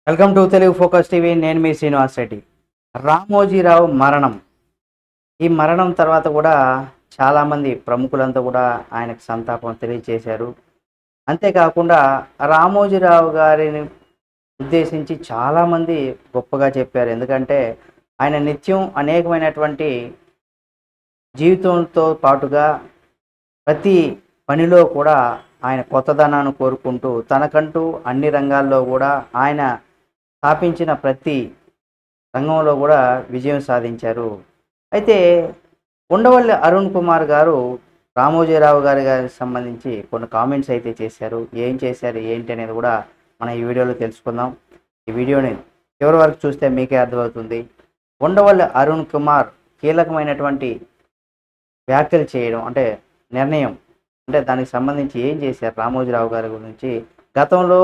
Welcome to Telugu focus TV. నేను మీ శ్రీనివాస్ రెడ్డి. రామోజీరావు మరణం. ఈ మరణం తర్వాత కూడా చాలామంది ప్రముఖులంతా కూడా ఆయనకు సంతాపం తెలియజేశారు. అంతేకాకుండా రామోజీరావు గారిని ఉద్దేశించి చాలామంది గొప్పగా చెప్పారు. ఎందుకంటే ఆయన నిత్యం అనేకమైనటువంటి జీవితంతో పాటుగా ప్రతి పనిలో కూడా ఆయన కొత్తదనాన్ని కోరుకుంటూ తనకంటూ అన్ని రంగాల్లో కూడా ఆయన స్థాపించిన ప్రతి రంగంలో కూడా విజయం సాధించారు. అయితే ఉండవల్లి అరుణ్ కుమార్ గారు రామోజీరావు గారికి సంబంధించి కొన్ని కామెంట్స్ అయితే చేశారు. ఏం చేశారు ఏంటి అనేది కూడా మనం ఈ వీడియోలో తెలుసుకుందాం. ఈ వీడియోని చివరి వరకు చూస్తే మీకే అర్థమవుతుంది. ఉండవల్లి అరుణ్ కుమార్ కీలకమైనటువంటి వ్యాఖ్యలు చేయడం అంటే నిర్ణయం అంటే దానికి సంబంధించి ఏం చేశారు రామోజీరావు గారి గురించి. గతంలో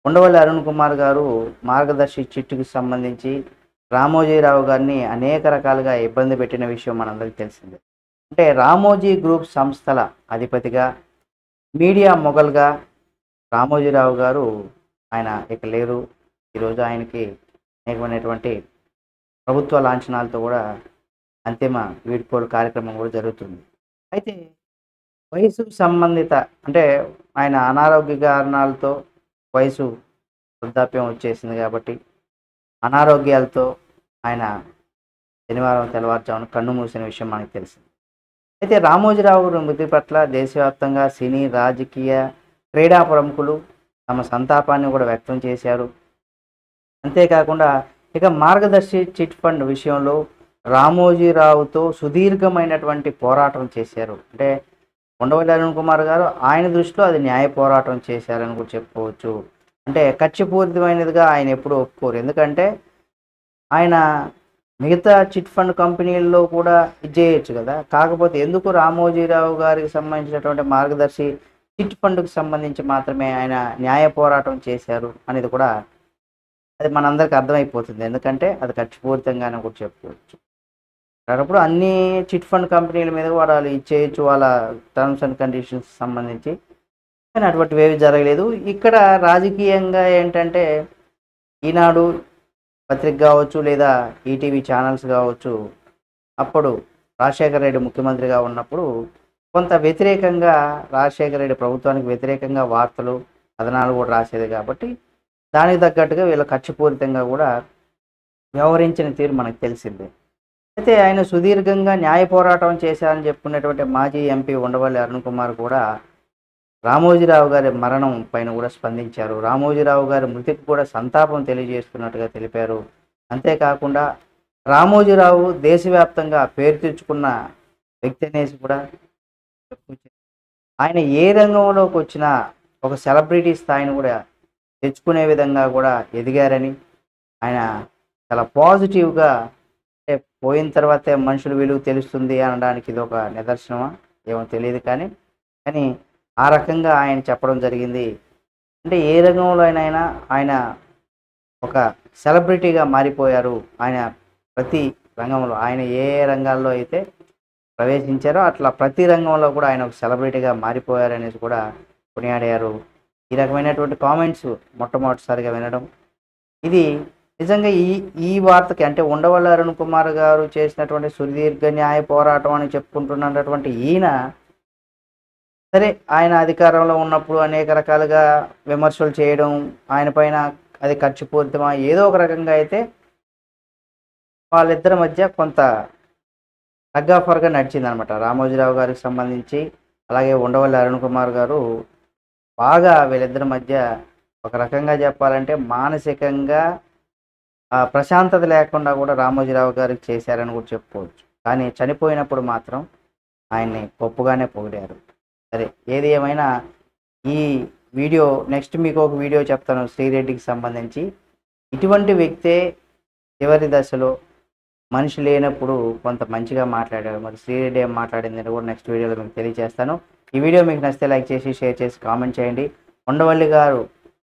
ఉండవల్లి అరుణ్ కుమార్ గారు మార్గదర్శి చిట్టుకు సంబంధించి రామోజీరావు గారిని అనేక రకాలుగా ఇబ్బంది పెట్టిన విషయం మనందరికీ తెలిసిందే. అంటే రామోజీ గ్రూప్ సంస్థల అధిపతిగా మీడియా మొగల్గా రామోజీరావు గారు ఆయన ఇక లేరు. ఈరోజు ఆయనకి అనేకమైనటువంటి ప్రభుత్వ లాంఛనాలతో కూడా అంతిమ వీడ్కోలు కార్యక్రమం కూడా జరుగుతుంది. అయితే వయసుకు సంబంధిత అంటే ఆయన అనారోగ్య కారణాలతో వయసు వృద్ధాప్యం వచ్చేసింది కాబట్టి అనారోగ్యాలతో ఆయన శనివారం తెల్లవారుజామున కన్ను మూసిన విషయం మనకు తెలిసింది. అయితే రామోజీరావు గారి మృతి పట్ల దేశవ్యాప్తంగా సినీ రాజకీయ క్రీడా ప్రముఖులు తమ సంతాపాన్ని కూడా వ్యక్తం చేశారు. అంతేకాకుండా ఇక మార్గదర్శి చిట్ ఫండ్ విషయంలో రామోజీరావుతో సుదీర్ఘమైనటువంటి పోరాటం చేశారు. అంటే ఉండవల్లి అరుణ్ కుమార్ గారు ఆయన దృష్టిలో అది న్యాయ పోరాటం చేశారని కూడా చెప్పుకోవచ్చు. అంటే కక్షపూరితమైనదిగా ఆయన ఎప్పుడూ ఒప్పుకోరు. ఎందుకంటే ఆయన మిగతా చిట్ ఫండ్ కంపెనీల్లో కూడా ఇది చేయొచ్చు కదా. కాకపోతే ఎందుకు రామోజీరావు గారికి సంబంధించినటువంటి మార్గదర్శి చిట్ ఫండ్కి సంబంధించి మాత్రమే ఆయన న్యాయ పోరాటం చేశారు అనేది కూడా అది మనందరికీ అర్థమైపోతుంది. ఎందుకంటే అది కక్షపూరితంగానే కూడా చెప్పుకోవచ్చు. అప్పుడు అన్ని చిట్ ఫండ్ కంపెనీల మీద వాళ్ళు ఇచ్చేయచ్చు వాళ్ళ టర్మ్స్ అండ్ కండిషన్స్ సంబంధించి. కానీ అటువంటివి ఏవి జరగలేదు. ఇక్కడ రాజకీయంగా ఏంటంటే ఈనాడు పత్రిక కావచ్చు లేదా ఈటీవీ ఛానల్స్ కావచ్చు అప్పుడు రాజశేఖర రెడ్డి ముఖ్యమంత్రిగా ఉన్నప్పుడు కొంత వ్యతిరేకంగా రాజశేఖర రెడ్డి ప్రభుత్వానికి వ్యతిరేకంగా వార్తలు కథనాలు కూడా రాసేది కాబట్టి దానికి తగ్గట్టుగా వీళ్ళ కక్షపూరితంగా కూడా వ్యవహరించిన తీరు మనకు తెలిసిందే. అయితే ఆయన సుదీర్ఘంగా న్యాయ పోరాటం చేశారని చెప్పుకునేటువంటి మాజీ ఎంపీ ఉండవల్లి అరుణ్ కుమార్ కూడా రామోజీరావు గారి మరణం పైన కూడా స్పందించారు. రామోజీరావు గారి మృతికి కూడా సంతాపం తెలియజేస్తున్నట్టుగా తెలిపారు. అంతేకాకుండా రామోజీరావు దేశవ్యాప్తంగా పేరు తెచ్చుకున్న వ్యక్తి అనేసి కూడా చెప్పుకొచ్చారు. ఆయన ఏ రంగంలోకి వచ్చినా ఒక సెలబ్రిటీ స్థాయిని కూడా తెచ్చుకునే విధంగా కూడా ఎదిగారని ఆయన చాలా పాజిటివ్గా అంటే పోయిన తర్వాతే మనుషుల విలువ తెలుస్తుంది అనడానికి ఇది ఒక నిదర్శనమా ఏమో తెలియదు. కానీ ఆ రకంగా ఆయన చెప్పడం జరిగింది. అంటే ఏ రంగంలో అయినా ఆయన ఒక సెలబ్రిటీగా మారిపోయారు. ఆయన ప్రతి రంగంలో ఆయన ఏ రంగాల్లో అయితే ప్రవేశించారో అట్లా ప్రతి రంగంలో కూడా ఆయన ఒక సెలబ్రిటీగా మారిపోయారు అనేసి కూడా కొనియాడారు. ఈ రకమైనటువంటి కామెంట్స్ మొట్టమొదటిసారిగా వినడం ఇది నిజంగా ఈ వార్తకి అంటే ఉండవల్లి అరుణ్ కుమార్ గారు చేసినటువంటి సుదీర్ఘ న్యాయ పోరాటం అని చెప్పుకుంటున్నటువంటి ఈయన సరే ఆయన అధికారంలో ఉన్నప్పుడు అనేక రకాలుగా విమర్శలు చేయడం ఆయన పైన అది ఖర్చుపూరితమా ఏదో ఒక రకంగా అయితే వాళ్ళిద్దరి మధ్య కొంత తగ్గాఫర్గా నడిచింది అనమాట. రామోజీరావు గారికి సంబంధించి అలాగే ఉండవల్లి అరుణ్ కుమార్ గారు బాగా వీళ్ళిద్దరి మధ్య ఒక రకంగా చెప్పాలంటే మానసికంగా ప్రశాంతత లేకుండా కూడా రామోజీరావు గారికి చేశారని కూడా చెప్పుకోవచ్చు. కానీ చనిపోయినప్పుడు మాత్రం ఆయన్ని గొప్పగానే పొగిడారు. సరే ఏది ఏమైనా ఈ వీడియో నెక్స్ట్ మీకు ఒక వీడియో చెప్తాను శ్రీరెడ్డికి సంబంధించి. ఇటువంటి వ్యక్తే చివరి దశలో మనిషి లేనప్పుడు కొంత మంచిగా మాట్లాడారు. మరి శ్రీరెడ్డి ఏం మాట్లాడిందని కూడా నెక్స్ట్ వీడియోలో మీకు తెలియజేస్తాను. ఈ వీడియో మీకు నచ్చితే లైక్ చేసి షేర్ చేసి కామెంట్ చేయండి. ఉండవల్లి గారు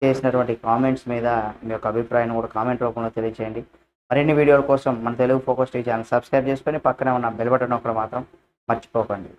చేసినటువంటి కామెంట్స్ మీద మీ యొక్క అభిప్రాయాన్ని కూడా కామెంట్ రూపంలో తెలియజేయండి. మరిన్ని వీడియోల కోసం మన Telugu focus TV channel subscribe చేసుకొని పక్కనే ఉన్న బెల్ బటన్ నొక్కడం మాత్రం మర్చిపోకండి.